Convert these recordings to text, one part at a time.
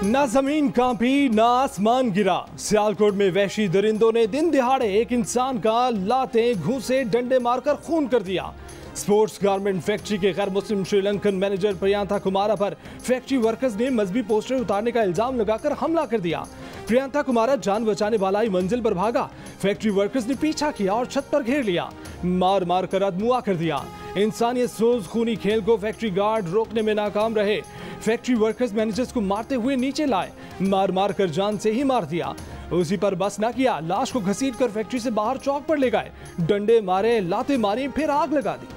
ना जमीन कांपी ना आसमान गिरा। सियालकोट में वहशी दरिंदों ने दिन दिहाड़े एक इंसान का लातें घूंसे डंडे मारकर खून कर दिया। स्पोर्ट्स गारमेंट फैक्ट्री के गैर मुस्लिम श्रीलंकन मैनेजर प्रियांथा कुमारा पर फैक्ट्री वर्कर्स ने मजहबी पोस्टर उतारने का इल्जाम लगाकर हमला कर दिया। प्रियांथा कुमारा जान बचाने वाला ही मंजिल पर भागा। फैक्ट्री वर्कर्स ने पीछा किया और छत पर घेर लिया, मार मार कर अधमुआ कर दिया। इंसानियत सोज खूनी खेल को फैक्ट्री गार्ड रोकने में नाकाम रहे। फैक्ट्री वर्कर्स मैनेजर्स को मारते हुए नीचे लाए, मार मार कर जान से ही मार दिया। उसी पर बस न किया, लाश को घसीट कर फैक्ट्री से बाहर चौक पर ले गए, डंडे मारे, लाते मारी, फिर आग लगा दी।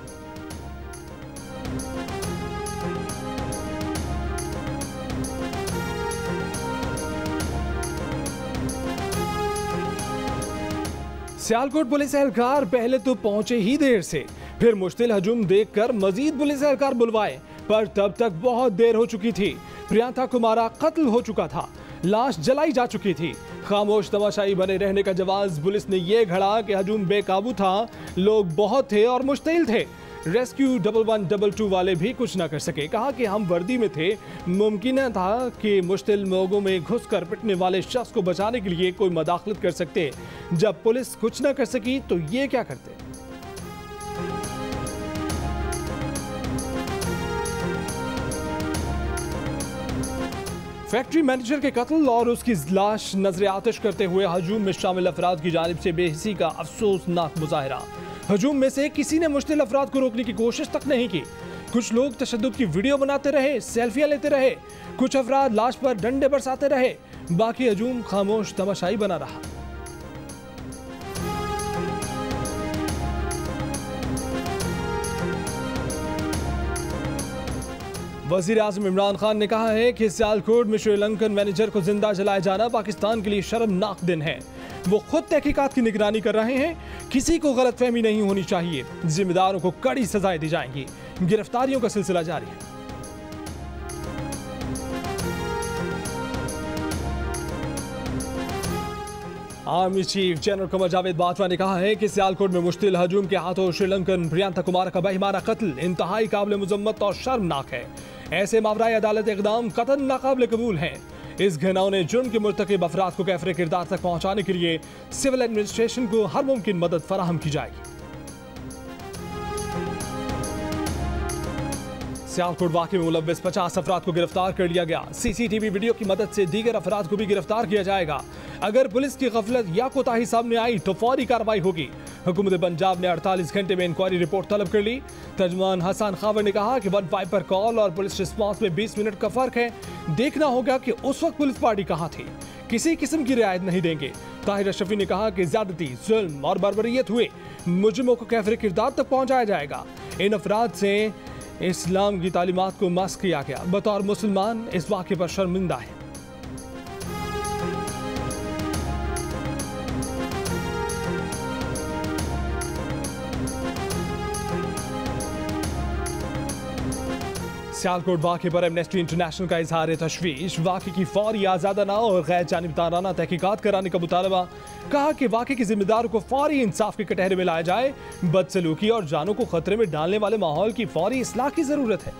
सियालकोट पुलिस एहलकार पहले तो पहुंचे ही देर से, फिर मुश्तिल हजूम देखकर मजीद पुलिस एहलकार बुलवाए, पर तब तक बहुत देर हो चुकी थी। प्रियांथा कुमारा कत्ल हो चुका था, लाश जलाई जा चुकी थी। खामोश तमाशाई बने रहने का जवाब पुलिस ने यह घड़ा कि हजूम बेकाबू था, लोग बहुत थे और मुश्तिल थे। रेस्क्यू 1112 वाले भी कुछ न कर सके। कहा कि हम वर्दी में थे, मुमकिन था कि मुश्तिल लोगों में घुसकर पिटने वाले शख्स को बचाने के लिए कोई मदाखलत कर सकते। जब पुलिस कुछ न कर सकी तो ये क्या करते। फैक्ट्री मैनेजर के कत्ल और उसकी लाश नजर आतिश करते हुए हजूम में शामिल अफराद की जानिब से बेहिसी का अफसोसनाक मुजाहिरा। हजूम में से किसी ने मुश्तिल अफराद को रोकने की कोशिश तक नहीं की। कुछ लोग तशद्दुद की वीडियो बनाते रहे, सेल्फियां लेते रहे, कुछ अफराद लाश पर डंडे बरसाते रहे, बाकी हजूम खामोश तमाशाई बना रहा। वजीर आज़म इमरान खान ने कहा है कि सियालकोट में श्रीलंकन मैनेजर को जिंदा जलाया जाना पाकिस्तान के लिए शर्मनाक दिन है। वो खुद तहकीकात की निगरानी कर रहे हैं, किसी को गलतफहमी नहीं होनी चाहिए। जिम्मेदारों को कड़ी सजाएं दी जाएंगी। गिरफ्तारियों का सिलसिला जारी है। Army chief general Qamar Javed Bajwa ने कहा है कि सियालकोट में मुश्तिल हजूम के हाथों श्रीलंकन प्रियांथा कुमारा का बेईमाना कत्ल इंतहाई काबिल मुजम्मत और शर्मनाक है। ऐसे मावराए अदालत इक़दाम कतई नाकाबिल कबूल हैं। इस घिनौने जुर्म के मुर्तकिब अफराद को कैफरे किरदार तक पहुंचाने के लिए सिविल एडमिनिस्ट्रेशन को हर मुमकिन मदद फराहम की जाएगी। सियालकोट वाक़े में मुलव्विस 50 अफराद को गिरफ्तार कर लिया गया। सीसीटीवी वीडियो की मदद से दीगर अफराद को भी गिरफ्तार किया जाएगा। अगर पुलिस की गफलत या कोताही सामने आई तो फौरी कार्रवाई होगी। हुकूमत पंजाब ने 48 घंटे में इंक्वायरी रिपोर्ट तलब कर ली। तर्जुमान हसन खावर ने कहा कि 15 पर कॉल और पुलिस रिस्पांस में 20 मिनट का फर्क है। देखना होगा कि उस वक्त पुलिस पार्टी कहाँ थी। किसी किस्म की रियायत नहीं देंगे। ताहिर अशरफी ने कहा कि ज्यादती, जुल्म और बर्बरियत हुए मुजरिमों को कैफरे किरदार तक पहुंचाया जाएगा। इन अफराद से इस्लाम की तालीमात को मस्क किया गया। बतौर मुसलमान इस वाक़े पर शर्मिंदा है। सियालकोट वाक़े पर एमनेस्टी इंटरनेशनल का इजहार तशवीश। वाक़े की फौरी आज़ादाना और गैर जानिबदाराना तहकीकात कराने का मुतालबा। कहा कि वाक़े के जिम्मेदारों को फौरी इंसाफ के कटहरे में लाया जाए। बदसलूकी और जानों को खतरे में डालने वाले माहौल की फौरी इस्लाह की जरूरत है।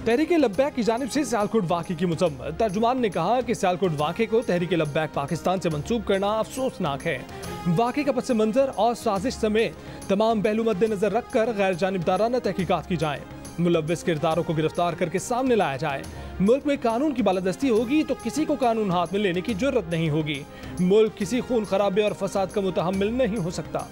तहरीक लब्बैक की जानिब से सियालकोट वाक़े की मुजम्मत। तर्जुमान ने कहा कि सियालकोट वाक़े को तहरीक लब्बैक पाकिस्तान से मंसूब करना अफसोसनाक है। वाक़े का पस मंजर और साजिश समेत तमाम पहलू मद्देनजर रखकर गैर जानिबदाराना तहकीकात की जाए। मुलव्विस किरदारों को गिरफ्तार करके सामने लाया जाए। मुल्क में कानून की बालादस्ती होगी तो किसी को कानून हाथ में लेने की जरूरत नहीं होगी। मुल्क किसी खून खराबे और फसाद का मुतहम्मिल नहीं हो सकता।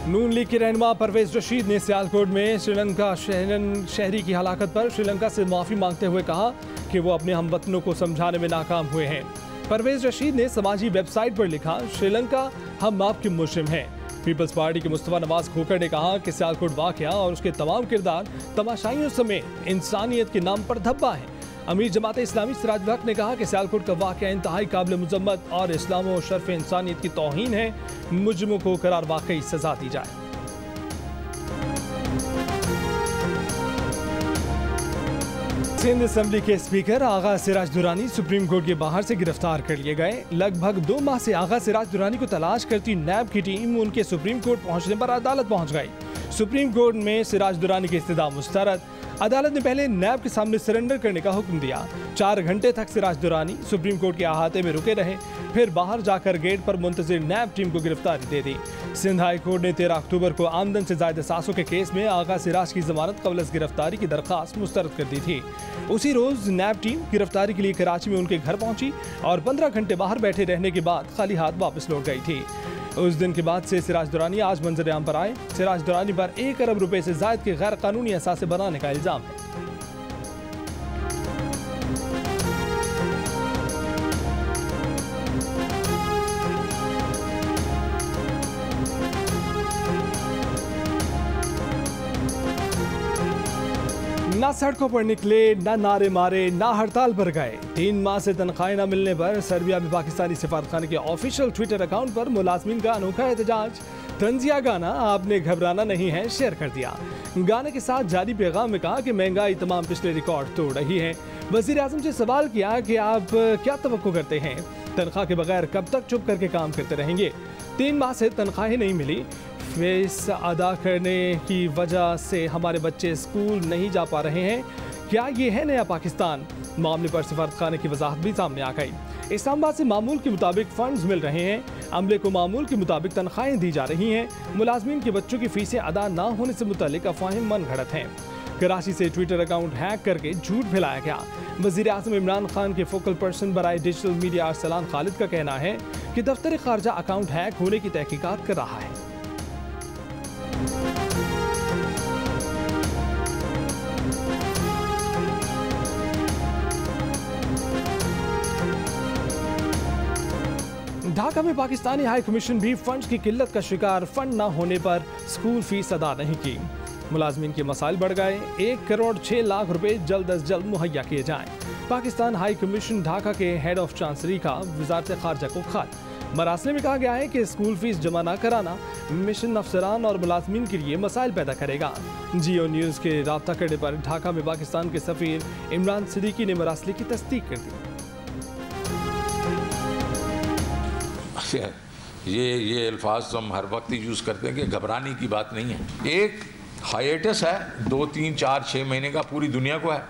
नून लीग के रहनुमा परवेज रशीद ने सियालकोट में श्रीलंका शहरी की हलाकत पर श्रीलंका से माफ़ी मांगते हुए कहा कि वो अपने हमवतनों को समझाने में नाकाम हुए हैं। परवेज रशीद ने समाजी वेबसाइट पर लिखा, श्रीलंका हम आपके मुजरिम हैं। पीपल्स पार्टी के मुस्तफा नवाज खोखर ने कहा कि सियालकोट वाक़या और उसके तमाम किरदार तमाशाइयों समेत इंसानियत के नाम पर धब्बा है। अमीर जमात इस्लामी सिराज हक ने कहा कि सियालकोट का वाक़या इंतहाई काबिल मुजम्मत और इस्लाम और शर्फ इंसानियत की तौहीन है। मुजरिमों को करार वाकई सजा दी जाए। सिंध असेंबली के स्पीकर आगा सिराज दुरानी सुप्रीम कोर्ट के बाहर से गिरफ्तार कर लिए गए। लगभग 2 माह से आगा सिराज दुरानी को तलाश करती नैब की टीम उनके सुप्रीम कोर्ट पहुंचने पर अदालत पहुंच गई। सुप्रीम कोर्ट में सिराज दुरानी की इस्तदा मुस्तरद। अदालत ने पहले नैब के सामने सरेंडर करने का हुक्म दिया। 4 घंटे तक सिराज दुरानी सुप्रीम कोर्ट के अहाते में रुके रहे, फिर बाहर जाकर गेट पर मुंतजिर नैब टीम को गिरफ्तारी दे दी। सिंध हाई कोर्ट ने 13 अक्टूबर को आमदन से ज्यादा सासों के केस में आगा सिराज की जमानत कबल गिरफ्तारी की दरखास्त मुस्तरद कर दी थी। उसी रोज नैब टीम गिरफ्तारी के लिए कराची में उनके घर पहुंची और 15 घंटे बाहर बैठे रहने के बाद खाली हाथ वापस लौट गई थी। उस दिन के बाद से सिराज दुरानी आज मंजर आम पर आए। सिराज दुरानी पर 1 अरब रुपए से जायद के गैर कानूनी असासे बनाने का इल्जाम है। ना सड़कों पर निकले, ना नारे मारे, ना हड़ताल पर गए। 3 माह से तनख्वाहें न मिलने पर सर्बिया में पाकिस्तानी सिफारतखाने के ऑफिशियल ट्विटर अकाउंट पर मुलाजमीन का अनोखा एहतजाज। तंजिया गाना आपने घबराना नहीं है शेयर कर दिया। गाने के साथ जारी पैगाम में कहा कि महंगाई तमाम पिछले रिकॉर्ड तोड़ रही है। वजीर आजम से सवाल किया कि आप क्या तवक्को करते हैं, तनख्वाह के बगैर कब तक चुप करके काम करते रहेंगे। 3 माह से तनख्वाहें नहीं मिली, फीस अदा करने की वजह से हमारे बच्चे स्कूल नहीं जा पा रहे हैं। क्या ये है नया पाकिस्तान? मामले पर सिफारतखाने की वजाहत भी सामने आ गई। इस्लामाबाद से मामूल के मुताबिक फंड्स मिल रहे हैं, अमले को मामूल के मुताबिक तनख्वाहें दी जा रही हैं। मुलाजमीन के बच्चों की फीसें अदा ना होने से मुतालिक अफवाहें मन घड़त हैं। कराची से ट्विटर अकाउंट हैक करके झूठ फैलाया गया। वजीर आज़म इमरान खान के फोकल पर्सन बराए डिजिटल मीडिया अरसलान खालिद का कहना है कि दफ्तर खारजा अकाउंट हैक होने की तहकीकात कर रहा है। ढाका में पाकिस्तानी हाई कमीशन भी फंड्स की किल्लत का शिकार। फंड न होने पर स्कूल फीस अदा नहीं की। मुलाजमीन के मसाइल बढ़ गए। 1 करोड़ 6 लाख रुपए जल्द अज जल्द मुहैया किए जाएं। पाकिस्तान हाई कमीशन ढाका के हेड ऑफ चांसलरी का वजारत खारजा को खत। मरासले में कहा गया है कि स्कूल फीस जमा न कराना मिशन अफसरान और मुलाजमीन के लिए मसाइल पैदा करेगा। जियो न्यूज़ के राब्ता करने पर ढाका में पाकिस्तान के सफीर इमरान सिद्दीकी ने मरासले की तस्दीक कर दी। ये अल्फाज तो हम हर वक्त ही यूज़ करते हैं कि घबराने की बात नहीं है। एक हाइएटस है 2, 3, 4, 6 महीने का, पूरी दुनिया को है।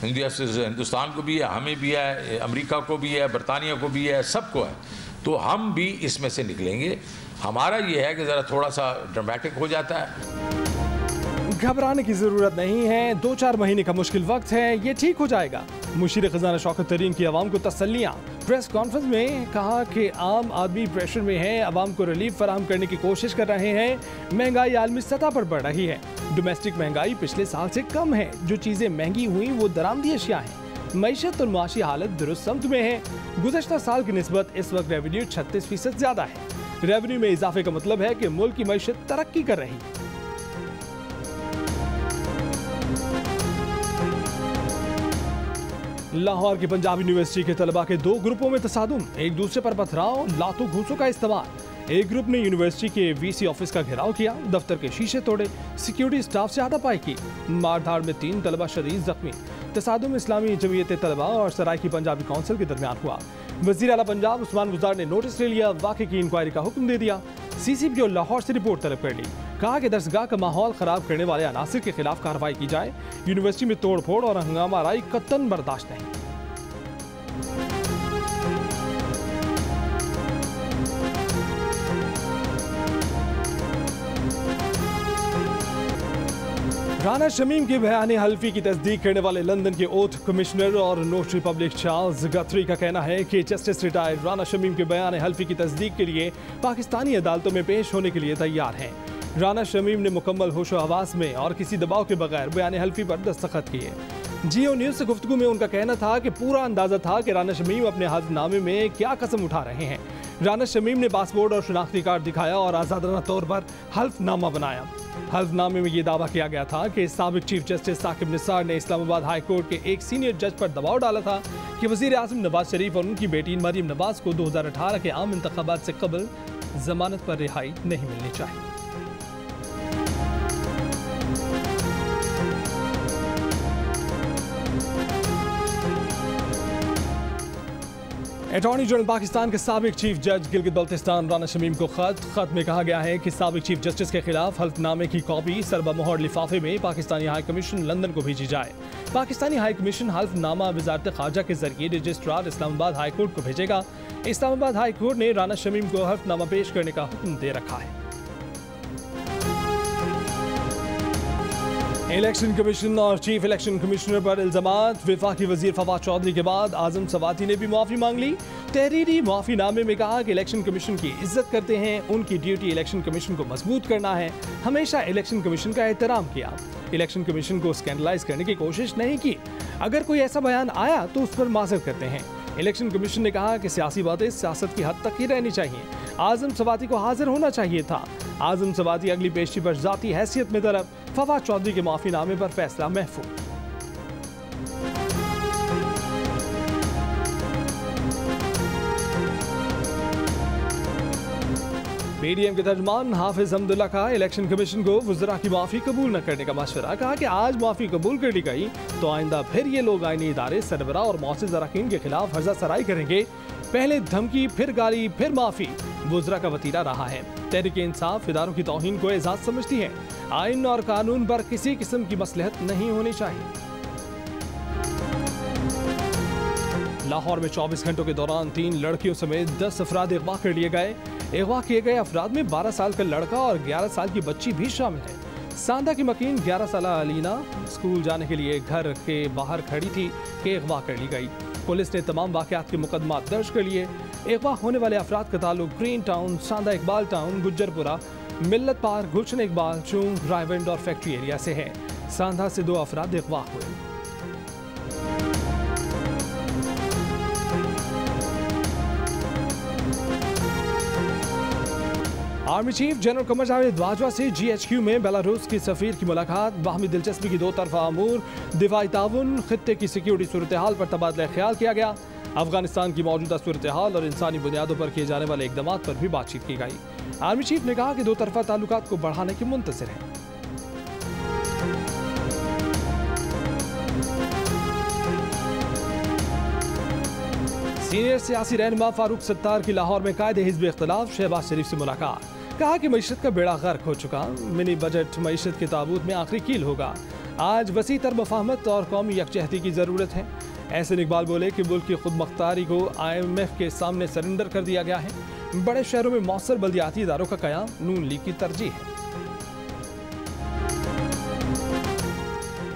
हिंदुस्तान को भी है, हमें भी है, अमेरिका को भी है, बरतानिया को भी है, सबको है। तो हम भी इसमें से निकलेंगे। हमारा ये है कि ज़रा थोड़ा सा ड्रामेटिक हो जाता है। घबराने की ज़रूरत नहीं है। 2-4 महीने का मुश्किल वक्त है, ये ठीक हो जाएगा। मुशीर खजाना शौकत तरीन की आवाम को तसल्लियाँ। प्रेस कॉन्फ्रेंस में कहा कि आम आदमी प्रेशर में है, आवाम को रिलीफ फराहम करने की कोशिश कर रहे हैं। महंगाई आलमी सतह पर बढ़ रही है। डोमेस्टिक महंगाई पिछले साल से कम है। जो चीज़ें महंगी हुई वो दरामदी अशिया हैं। मईशत और माशी हालत दुरुस्त समत में है। गुज़श्ता साल की निस्बत इस वक्त रेवेन्यू 36% ज़्यादा है। रेवेन्यू में इजाफे का मतलब है कि मुल्क की मईशत तरक्की कर रही है। लाहौर की पंजाब यूनिवर्सिटी के तलबा के 2 ग्रुपों में तसादुम, एक दूसरे पर पथराव, लातों घूसों का इस्तेमाल। एक ग्रुप ने यूनिवर्सिटी के वीसी ऑफिस का घेराव किया, दफ्तर के शीशे तोड़े, सिक्योरिटी स्टाफ से हाथापाई की। मारधाड़ में 3 तलबा शदीद जख्मी। तसादुम इस्लामी जमीयत तलबा और सराइकी पंजाबी काउंसिल के दरमियान हुआ। वज़ीर आला पंजाब उस्मान गुजार ने नोटिस ले लिया, वाक़े की इंक्वायरी का हुक्म दे दिया। CCP और लाहौर से रिपोर्ट तलब कर ली। कहा कि दरसगाह का माहौल खराब करने वाले अनासिर के खिलाफ कार्रवाई की जाए। यूनिवर्सिटी में तोड़ फोड़ और हंगामा आराई कतन बर्दाश्त नहीं। राना शमीम के बयान हल्फी की तस्दीक करने वाले लंदन के ओथ कमिश्नर और नोटरी पब्लिक चार्ल्स गथरी का कहना है कि जस्टिस रिटायर्ड राना शमीम के बयान हल्फी की तस्दीक के लिए पाकिस्तानी अदालतों में पेश होने के लिए तैयार हैं। राना शमीम ने मुकम्मल होशो हवास में और किसी दबाव के बगैर बयान हल्फी पर दस्तखत किए। जियो न्यूज़ से गुफ्तगू में उनका कहना था कि पूरा अंदाजा था कि राना शमीम अपने हल्फनामे में क्या कसम उठा रहे हैं। राना शमीम ने पासपोर्ट और शनाख्ती कार्ड दिखाया और आज़ादाना तौर पर हल्फनामा बनाया। हल्फनामे में यह दावा किया गया था कि साबिक चीफ जस्टिस साकिब निसार ने इस्लामाबाद हाई कोर्ट के एक सीनियर जज पर दबाव डाला था कि वज़ीर आज़म नवाज शरीफ और उनकी बेटी मरीम नवाज को 2018 के आम इंतखाबात से कबल जमानत पर रिहाई नहीं मिलनी चाहिए। अटॉर्नी जनरल पाकिस्तान के साबिक चीफ जज गिलगित बल्तिस्तान राना शमीम को खत में कहा गया है कि साबिक चीफ जस्टिस के खिलाफ हल्फनामे की कॉपी सरबा मोहर लिफाफे में पाकिस्तानी हाई कमीशन लंदन को भेजी जाए। पाकिस्तानी हाई कमीशन हल्फनामा वजारत खारजा के जरिए रजिस्ट्रार इस्लामाबाद हाई कोर्ट को भेजेगा। इस्लामाबाद हाई कोर्ट ने राना शमीम को हल्फनामा पेश करने का हुक्म दे रखा है। इलेक्शन कमीशन और चीफ इलेक्शन कमिश्नर पर इल्जामात। वफाकी वजीर फवाद चौधरी के बाद आजम सवाती ने भी माफी मांग ली। तहरीरी माफीनामे में कहा कि इलेक्शन कमीशन की इज्जत करते हैं, उनकी ड्यूटी इलेक्शन कमीशन को मजबूत करना है, हमेशा इलेक्शन कमीशन का एहतराम किया, इलेक्शन कमीशन को स्कैंडलाइज करने की कोशिश नहीं की। अगर कोई ऐसा बयान आया तो उस पर माजरत करते हैं। इलेक्शन कमीशन ने कहा कि सियासी बातें सियासत की हद तक ही रहनी चाहिए। आजम सवाती को हाजिर होना चाहिए था। आजम सवाती अगली पेशी पर जाती हैसियत में तलब। फवाद चौधरी के माफीनामे पर फैसला महफूज। पीडीएम के तर्जमान हाफिज हमदुल्ला का इलेक्शन कमीशन को वज़रा की माफी कबूल न करने का मशवरा। कहा कि आज माफी कबूल कर ली गई तो आइंदा फिर ये लोग आईनी इदारे, सरबराह और मौसर अरकान के खिलाफ हर्जा सराई करेंगे। पहले धमकी, फिर गाली, फिर माफी वज़रा का वतीरा रहा है। तहरीक इंसाफ इदारों की तौहीन को एजाज समझती है। आइन और कानून पर किसी किस्म की मसलहत नहीं होनी चाहिए। लाहौर में 24 घंटों के दौरान 3 लड़कियों समेत 10 अफराद अगवा कर लिए गए। अगवा किए गए अफराद में 12 साल का लड़का और 11 साल की बच्ची भी शामिल है। सांदा की मकीन 11 साल अलीना स्कूल जाने के लिए घर के बाहर खड़ी थी कि अगवा कर ली गई। पुलिस ने तमाम वाक़यात के मुकदमा दर्ज कर लिए। अगवा होने वाले अफराद का ताल्लुक ग्रीन टाउन, सांदा इकबाल टाउन, गुज्जरपुरा, मिल्लत पार्क, गुलशन इकबाल, चूंग, रायविंड और फैक्ट्री एरिया से है। सांदा से 2 अफराद अगवा हुए। Army chief general Qamar Javed Bajwa से GHQ में बेलारूस की सफीर की मुलाकात। बाहमी दिलचस्पी की 2 तरफा अमूर, दिफाई ताउन, खित्ते की सिक्योरिटी सूरत हाल पर तबादला ख्याल किया गया। अफगानिस्तान की मौजूदा सूरत हाल और इंसानी बुनियादों पर किए जाने वाले इकदाम पर भी बातचीत की गई। आर्मी चीफ ने कहा कि 2 तरफा ताल्लुकात को बढ़ाने के मुंतज़िर हैं। सीनियर सियासी रहनुमा फारूक सत्तार की लाहौर में कायदे हिज़्ब इख्तिलाफ शहबाज शरीफ से मुलाकात। कहा कि मईशत का बेड़ा गर्क हो चुका, मिनी बजट मईशत के ताबूत में आखिरी कील होगा। आज वसी तर मफाहमत और कौमी यकजहती की ज़रूरत है। एहसन इकबाल बोले कि मुल्क की खुद मुख्तारी को IMF के सामने सरेंडर कर दिया गया है। बड़े शहरों में मौसर बल्दियाती इदारों का क़याम नून लीग की तरजीह है।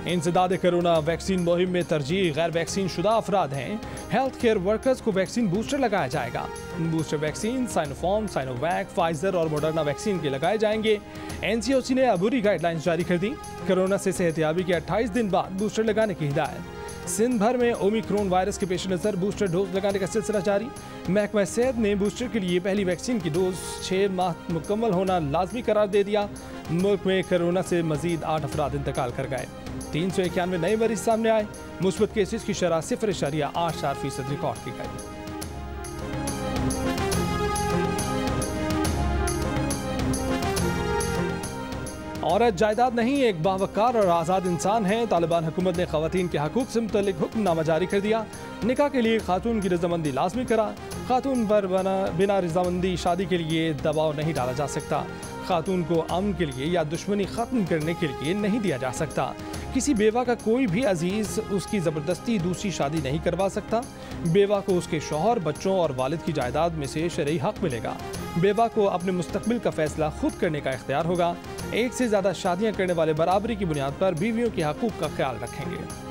इंसदाद कोरोना वैक्सीन मुहिम में तरजीह गैर वैक्सीन शुदा अफराद हैं। हेल्थ केयर वर्कर्स को वैक्सीन बूस्टर लगाया जाएगा। Booster vaccine Sinopharm, Sinovac, Pfizer और मॉडर्ना वैक्सीन के लगाए जाएंगे। NCOC ने अबूरी गाइडलाइंस जारी कर दी। कोरोना से सेहतयाबी के 28 दिन बाद बूस्टर लगाने की हिदायत। सिंध भर में ओमिक्रॉन वायरस के पेश नज़र बूस्टर डोज लगाने का सिलसिला जारी। महकमा सेहत ने बूस्टर के लिए पहली वैक्सीन की डोज 6 माह मुकम्मल होना लाजमी करार दे दिया। मुल्क में कोरोना से मजीद 8 अफराद इंतकाल कर गए। 391 नए मरीज सामने आए। मुस्बत केसेस की शरह 0.84% रिकॉर्ड की गई। औरत जायदाद नहीं, एक बावकार और आज़ाद इंसान है। तालिबान हुकूमत ने ख़वातीन के हकूक़ से मुतल्लिक हुक्मनामा जारी कर दिया। निकाह के लिए खातून की रजामंदी लाजमी करा। खातून पर बिना रजामंदी शादी के लिए दबाव नहीं डाला जा सकता। खातून को अमन के लिए या दुश्मनी ख़त्म करने के लिए नहीं दिया जा सकता। किसी बेवा का कोई भी अजीज़ उसकी ज़बरदस्ती दूसरी शादी नहीं करवा सकता। बेवा को उसके शौहर, बच्चों और वालिद की जायदाद में से शरई हक मिलेगा। बेवा को अपने मुस्तकबिल का फैसला खुद करने का इख्तियार होगा। एक से ज़्यादा शादियाँ करने वाले बराबरी की बुनियाद पर बीवियों के हकूक़ का ख्याल रखेंगे।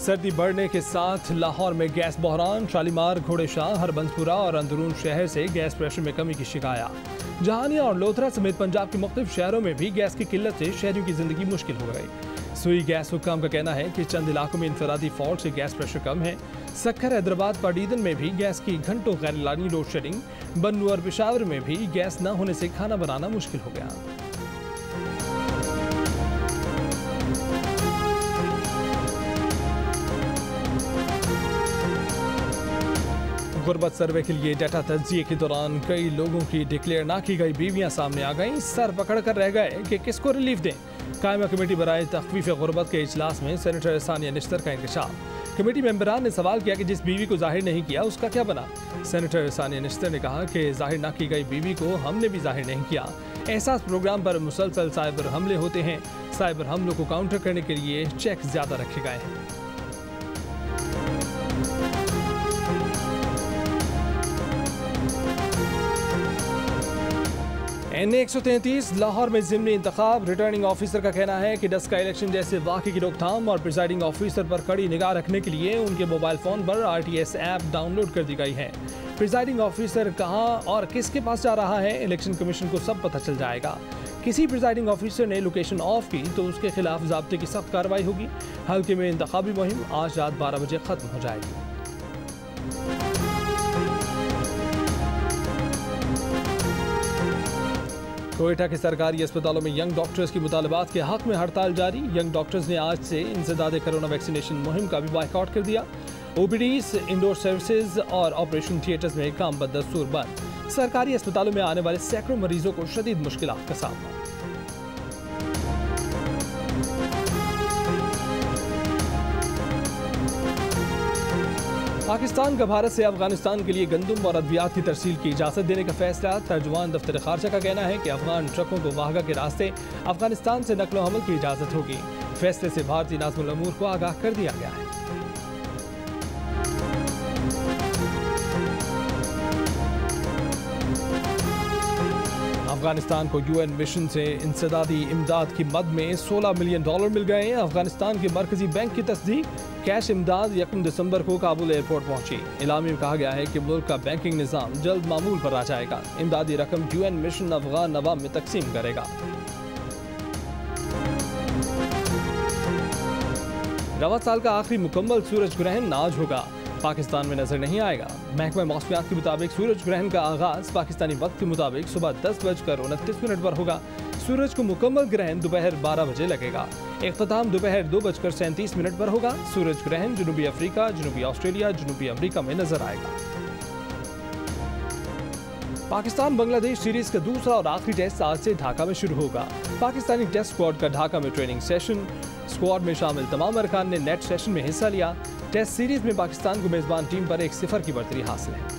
सर्दी बढ़ने के साथ लाहौर में गैस बहरान। शालीमार, घोड़े शाह, हरबंसपुरा और अंदरून शहर से गैस प्रेशर में कमी की शिकायत। जहानिया और लोथरा समेत पंजाब के मुख्तलिफ शहरों में भी गैस की किल्लत से शहरियों की जिंदगी मुश्किल हो गई। सुई गैस हुक्काम का कहना है कि चंद इलाकों में इंफरादी फॉल्ट से गैस प्रेशर कम है। सक्खर, हैदराबाद, पाडीदन में भी गैस की घंटों गैर लोड शेडिंग। बन्नू और पेशावर में भी गैस न होने से खाना बनाना मुश्किल हो गया। गुर्बत सर्वे के लिए डाटा तज्जिए के दौरान कई लोगों की डिक्लेयर ना की गई बीवियां सामने आ गईं। सर पकड़ कर रह गए कि किसको रिलीफ दें। कायमा कमेटी बराए तख्फीफ गुर्बत के इजलास में सेनेटर सानिया निश्तर का इंकशाफ। कमेटी मेंबरान ने सवाल किया कि जिस बीवी को जाहिर नहीं किया उसका क्या बना। सेनेटर सानिया निश्तर ने कहा कि जाहिर न की गई बीवी को हमने भी जाहिर नहीं किया। एहसास प्रोग्राम पर मुसलसल साइबर हमले होते हैं। साइबर हमलों को काउंटर करने के लिए चेक ज्यादा रखे गए हैं। NA 133 लाहौर में ज़िमनी इंतखाब। रिटर्निंग ऑफिसर का कहना है कि डस्का इलेक्शन जैसे वाक़े की रोकथाम और प्रिजाइडिंग ऑफिसर पर कड़ी निगाह रखने के लिए उनके मोबाइल फ़ोन पर RTS ऐप डाउनलोड कर दी गई है। प्रिजाइडिंग ऑफिसर कहाँ और किसके पास जा रहा है, इलेक्शन कमीशन को सब पता चल जाएगा। किसी प्रिजाइडिंग ऑफिसर ने लोकेशन ऑफ की तो उसके खिलाफ ज़ाब्ते की सख्त कार्रवाई होगी। हल्के में इंतखाबी मुहिम आज रात 12 बजे ख़त्म हो जाएगी। कोयटा के सरकारी अस्पतालों में यंग डॉक्टर्स की मुतालबात के हक में हड़ताल जारी। यंग डॉक्टर्स ने आज से इंसदाद कोरोना वैक्सीनेशन मुहिम का भी बायकॉट कर दिया। OPDs, इंडोर सर्विसेज और ऑपरेशन थिएटर्स में काम बदस्तूर बंद। सरकारी अस्पतालों में आने वाले सैकड़ों मरीजों को शदीद मुश्किलात का सामना। पाकिस्तान का भारत से अफगानिस्तान के लिए गंदम और अद्वियात की तरसील की इजाज़त देने का फैसला। तर्जुमान दफ्तर खारजा का कहना है कि अफगान ट्रकों को वाहगा के रास्ते अफगानिस्तान से नकलो हमल की इजाज़त होगी। फैसले से भारतीय नाज़मुल अमूर को आगाह कर दिया गया है। अफगानिस्तान को UN मिशन से इंसदादी इमदाद की मद में $16 मिलियन मिल गए हैं। अफगानिस्तान के मरकजी बैंक की तस्दीक। कैश इमदाद 1 दिसंबर को काबुल एयरपोर्ट पहुंची। इलामी में कहा गया है कि मुल्क का बैंकिंग निज़ाम जल्द मामूल पर आ जाएगा। इमदादी रकम UN मिशन अफगान नवाब में तकसीम करेगा। रवा साल का आखिरी मुकम्मल सूरज ग्रहण आज होगा। पाकिस्तान में नजर नहीं आएगा। महकमा मौसमियात के मुताबिक सूरज ग्रहण का आगाज पाकिस्तानी वक्त के मुताबिक सुबह 10:29 पर होगा। सूरज को मुकम्मल ग्रहण दोपहर 12 बजे लगेगा। इख्तिताम दोपहर 2:37 पर होगा। सूरज ग्रहण जनूबी अफ्रीका, जनूबी ऑस्ट्रेलिया, जनूबी अमरीका में नजर आएगा। पाकिस्तान बांग्लादेश सीरीज का दूसरा और आखिरी टेस्ट आज से ढाका में शुरू होगा। पाकिस्तानी टेस्ट स्क्वाड का ढाका में ट्रेनिंग सेशन। स्क्वाड में शामिल तमाम अरकान ने नेट सेशन में हिस्सा लिया। टेस्ट सीरीज में पाकिस्तान को मेजबान टीम पर 1-0 की बढ़तरी हासिल है।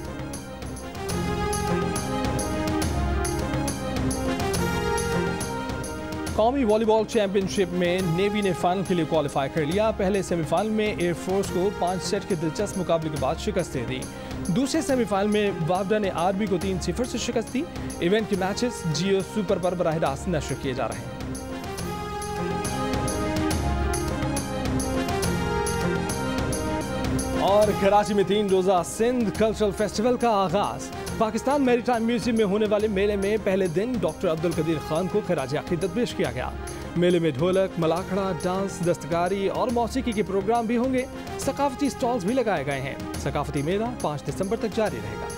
कौमी वॉलीबॉल चैंपियनशिप में नेवी ने फाइनल के लिए क्वालिफाई कर लिया। पहले सेमीफाइनल में एयरफोर्स को 5 सेट के दिलचस्प मुकाबले के बाद शिकस्त दे दी। दूसरे सेमीफाइनल में वावडा ने आर्मी को 3-0 से शिकस्त दी। इवेंट के मैचेस जियो सुपर पर बराह रास्त नशर किए जा रहे हैं। और कराची में 3 रोजा सिंध कल्चरल फेस्टिवल का आगाज। पाकिस्तान मैरीटाइम म्यूजियम में होने वाले मेले में पहले दिन डॉक्टर अब्दुल कदीर खान को खिराज अकीदत पेश किया गया। मेले में ढोलक, मलाखड़ा, डांस, दस्तकारी और मौसीकी के प्रोग्राम भी होंगे। सकाफती स्टॉल्स भी लगाए गए हैं। सकाफती मेला 5 दिसंबर तक जारी रहेगा।